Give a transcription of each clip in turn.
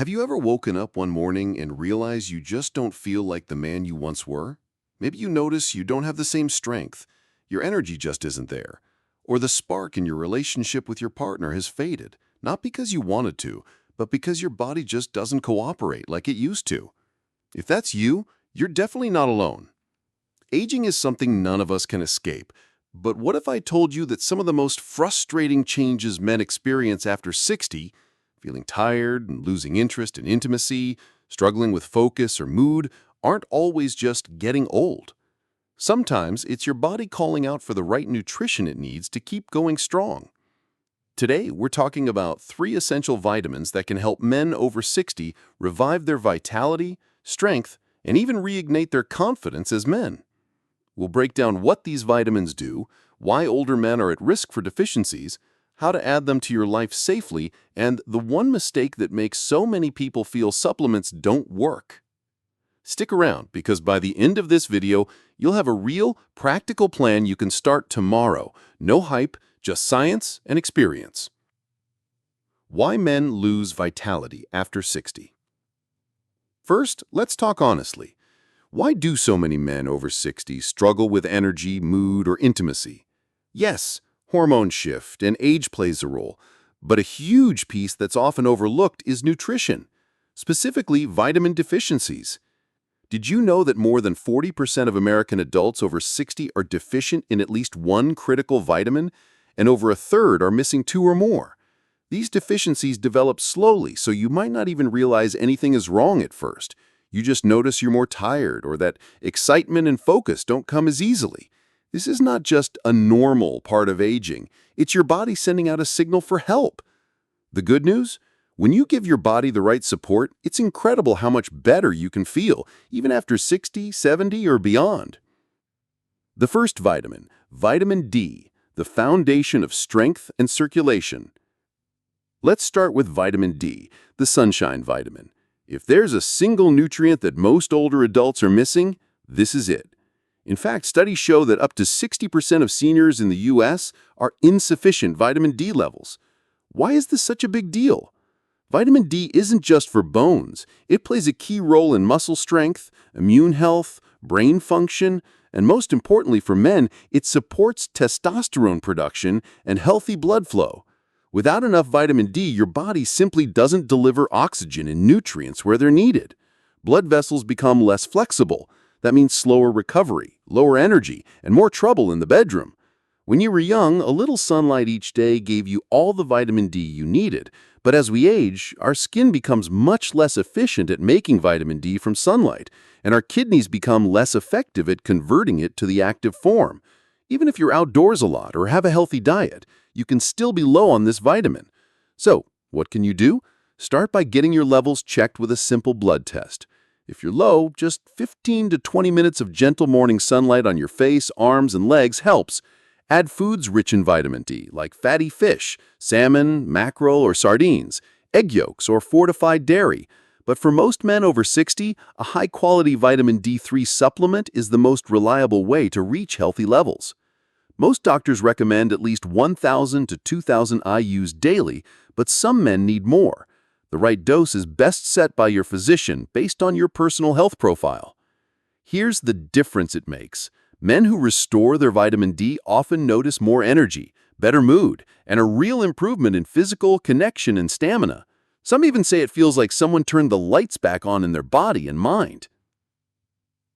Have you ever woken up one morning and realized you just don't feel like the man you once were? Maybe you notice you don't have the same strength, your energy just isn't there, or the spark in your relationship with your partner has faded, not because you wanted to, but because your body just doesn't cooperate like it used to. If that's you, you're definitely not alone. Aging is something none of us can escape, but what if I told you that some of the most frustrating changes men experience after 60, feeling tired and losing interest in intimacy, struggling with focus or mood, aren't always just getting old? Sometimes it's your body calling out for the right nutrition it needs to keep going strong. Today, we're talking about 3 essential vitamins that can help men over 60 revive their vitality, strength, and even reignite their confidence as men. We'll break down what these vitamins do, why older men are at risk for deficiencies, how to add them to your life safely, and the one mistake that makes so many people feel supplements don't work. Stick around because by the end of this video, you'll have a real, practical plan you can start tomorrow. No hype, just science and experience. Why men lose vitality after 60. First, let's talk honestly. Why do so many men over 60 struggle with energy, mood, or intimacy? Yes, hormone shift and age plays a role, but a huge piece that's often overlooked is nutrition, specifically vitamin deficiencies. Did you know that more than 40% of American adults over 60 are deficient in at least one critical vitamin, and over a third are missing 2 or more? These deficiencies develop slowly, so you might not even realize anything is wrong at first. You just notice you're more tired or that excitement and focus don't come as easily. This is not just a normal part of aging. It's your body sending out a signal for help. The good news? When you give your body the right support, it's incredible how much better you can feel, even after 60, 70, or beyond. The first vitamin, vitamin D, the foundation of strength and circulation. Let's start with vitamin D, the sunshine vitamin. If there's a single nutrient that most older adults are missing, this is it. In fact, studies show that up to 60% of seniors in the U.S. are insufficient vitamin D levels. Why is this such a big deal? Vitamin D isn't just for bones. It plays a key role in muscle strength, immune health, brain function, and most importantly for men, it supports testosterone production and healthy blood flow. Without enough vitamin D, your body simply doesn't deliver oxygen and nutrients where they're needed. Blood vessels become less flexible. That means slower recovery, lower energy, and more trouble in the bedroom. When you were young, a little sunlight each day gave you all the vitamin D you needed. But as we age, our skin becomes much less efficient at making vitamin D from sunlight, and our kidneys become less effective at converting it to the active form. Even if you're outdoors a lot or have a healthy diet, you can still be low on this vitamin. So, what can you do? Start by getting your levels checked with a simple blood test. If you're low, just 15 to 20 minutes of gentle morning sunlight on your face, arms, and legs helps. Add foods rich in vitamin D, like fatty fish, salmon, mackerel, or sardines, egg yolks, or fortified dairy. But for most men over 60, a high-quality vitamin D3 supplement is the most reliable way to reach healthy levels. Most doctors recommend at least 1,000 to 2,000 IUs daily, but some men need more. The right dose is best set by your physician based on your personal health profile. Here's the difference it makes. Men who restore their vitamin D often notice more energy, better mood, and a real improvement in physical connection and stamina. Some even say it feels like someone turned the lights back on in their body and mind.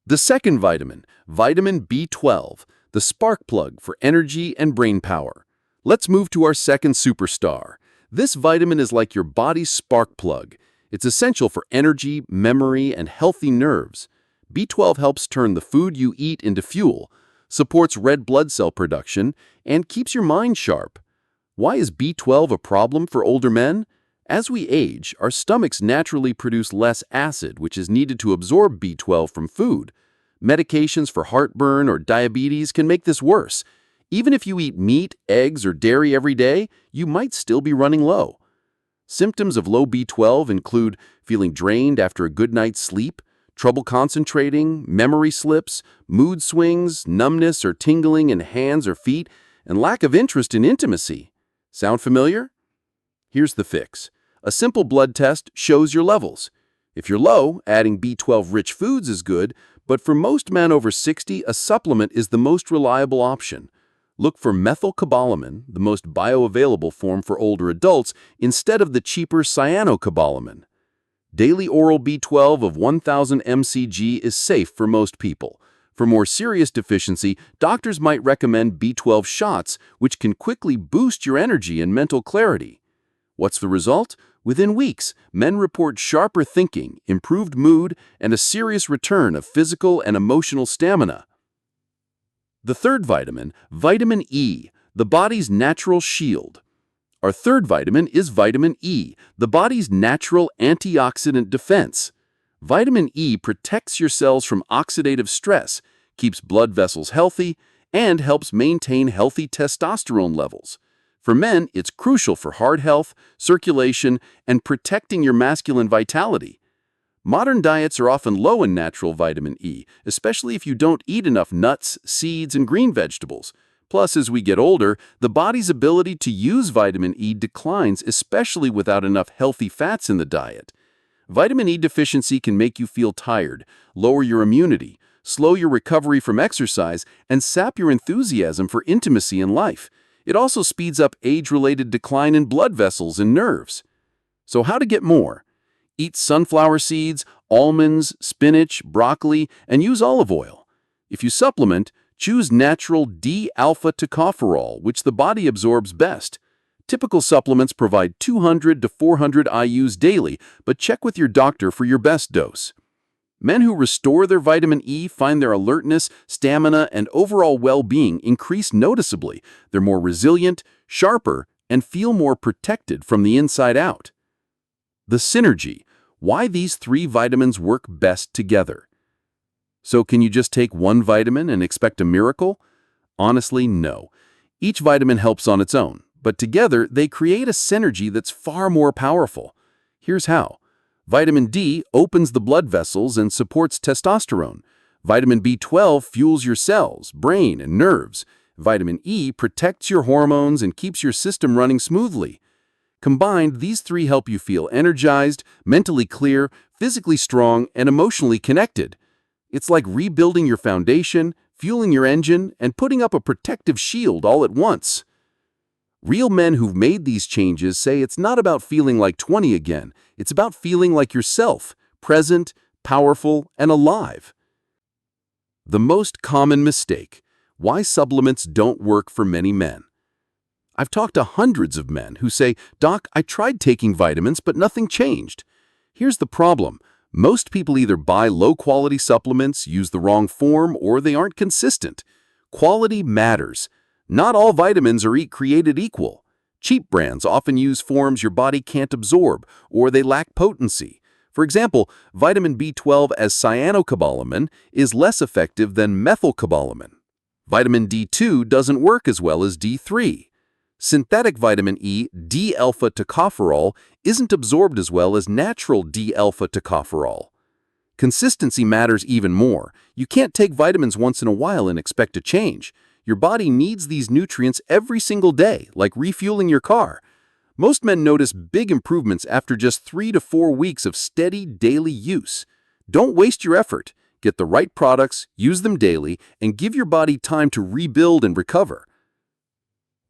The second vitamin, vitamin B12, the spark plug for energy and brain power. Let's move to our second superstar. This vitamin is like your body's spark plug. It's essential for energy, memory, and healthy nerves. B12 helps turn the food you eat into fuel, supports red blood cell production, and keeps your mind sharp. Why is B12 a problem for older men? As we age, our stomachs naturally produce less acid, which is needed to absorb B12 from food. Medications for heartburn or diabetes can make this worse. Even if you eat meat, eggs, or dairy every day, you might still be running low. Symptoms of low B12 include feeling drained after a good night's sleep, trouble concentrating, memory slips, mood swings, numbness or tingling in hands or feet, and lack of interest in intimacy. Sound familiar? Here's the fix. A simple blood test shows your levels. If you're low, adding B12-rich foods is good, but for most men over 60, a supplement is the most reliable option. Look for methylcobalamin, the most bioavailable form for older adults, instead of the cheaper cyanocobalamin. Daily oral B12 of 1000 mcg is safe for most people. For more serious deficiency, doctors might recommend B12 shots, which can quickly boost your energy and mental clarity. What's the result? Within weeks, men report sharper thinking, improved mood, and a serious return of physical and emotional stamina. The third vitamin, vitamin E, the body's natural shield. Our third vitamin is vitamin E, the body's natural antioxidant defense. Vitamin E protects your cells from oxidative stress, keeps blood vessels healthy, and helps maintain healthy testosterone levels. For men, it's crucial for heart health, circulation, and protecting your masculine vitality. Modern diets are often low in natural vitamin E, especially if you don't eat enough nuts, seeds, and green vegetables. Plus, as we get older, the body's ability to use vitamin E declines, especially without enough healthy fats in the diet. Vitamin E deficiency can make you feel tired, lower your immunity, slow your recovery from exercise, and sap your enthusiasm for intimacy in life. It also speeds up age-related decline in blood vessels and nerves. So how to get more? Eat sunflower seeds, almonds, spinach, broccoli, and use olive oil. If you supplement, choose natural D-alpha tocopherol, which the body absorbs best. Typical supplements provide 200 to 400 IUs daily, but check with your doctor for your best dose. Men who restore their vitamin E find their alertness, stamina, and overall well-being increase noticeably. They're more resilient, sharper, and feel more protected from the inside out. The synergy. Why these three vitamins work best together. So can you just take one vitamin and expect a miracle? Honestly, no. Each vitamin helps on its own, but together they create a synergy that's far more powerful. Here's how. Vitamin D opens the blood vessels and supports testosterone. Vitamin B12 fuels your cells, brain, and nerves. Vitamin E protects your hormones and keeps your system running smoothly. Combined, these three help you feel energized, mentally clear, physically strong, and emotionally connected. It's like rebuilding your foundation, fueling your engine, and putting up a protective shield all at once. Real men who've made these changes say it's not about feeling like 20 again. It's about feeling like yourself, present, powerful, and alive. The most common mistake. Why supplements don't work for many men. I've talked to hundreds of men who say, "Doc, I tried taking vitamins, but nothing changed." Here's the problem. Most people either buy low-quality supplements, use the wrong form, or they aren't consistent. Quality matters. Not all vitamins are created equal. Cheap brands often use forms your body can't absorb, or they lack potency. For example, vitamin B12 as cyanocobalamin is less effective than methylcobalamin. Vitamin D2 doesn't work as well as D3. Synthetic vitamin E, D-alpha tocopherol, isn't absorbed as well as natural D-alpha tocopherol. Consistency matters even more. You can't take vitamins once in a while and expect a change. Your body needs these nutrients every single day, like refueling your car. Most men notice big improvements after just 3 to 4 weeks of steady daily use. Don't waste your effort. Get the right products, use them daily, and give your body time to rebuild and recover.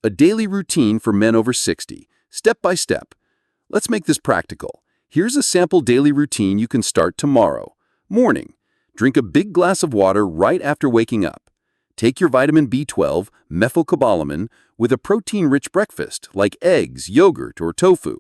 A daily routine for men over 60, step by step. Let's make this practical. Here's a sample daily routine you can start tomorrow. Morning. Drink a big glass of water right after waking up. Take your vitamin B12, methylcobalamin, with a protein-rich breakfast like eggs, yogurt, or tofu.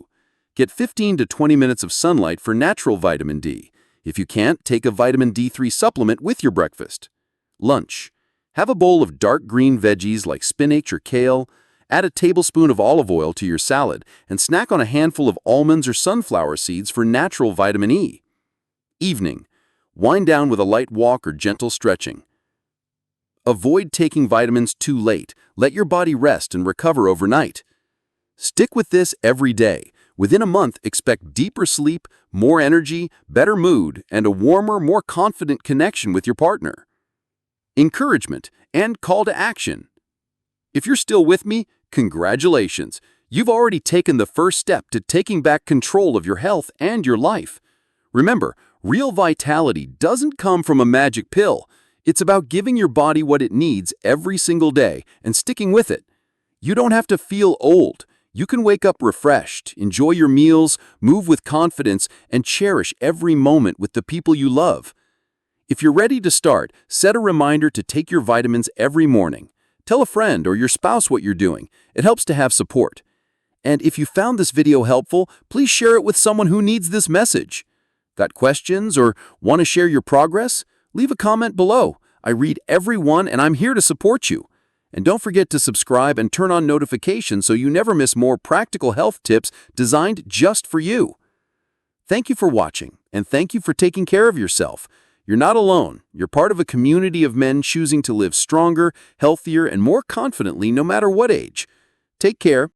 Get 15 to 20 minutes of sunlight for natural vitamin D. If you can't, take a vitamin D3 supplement with your breakfast. Lunch. Have a bowl of dark green veggies like spinach or kale. Add a tablespoon of olive oil to your salad and snack on a handful of almonds or sunflower seeds for natural vitamin E. Evening. Wind down with a light walk or gentle stretching. Avoid taking vitamins too late. Let your body rest and recover overnight. Stick with this every day. Within a month, expect deeper sleep, more energy, better mood, and a warmer, more confident connection with your partner. Encouragement and call to action. If you're still with me, congratulations. You've already taken the first step to taking back control of your health and your life. Remember, real vitality doesn't come from a magic pill. It's about giving your body what it needs every single day and sticking with it. You don't have to feel old. You can wake up refreshed, enjoy your meals, move with confidence, and cherish every moment with the people you love. If you're ready to start, set a reminder to take your vitamins every morning. Tell a friend or your spouse what you're doing. It helps to have support. And if you found this video helpful, please share it with someone who needs this message. Got questions or want to share your progress? Leave a comment below. I read every one and I'm here to support you. And don't forget to subscribe and turn on notifications so you never miss more practical health tips designed just for you. Thank you for watching, and thank you for taking care of yourself. You're not alone. You're part of a community of men choosing to live stronger, healthier, and more confidently no matter what age. Take care,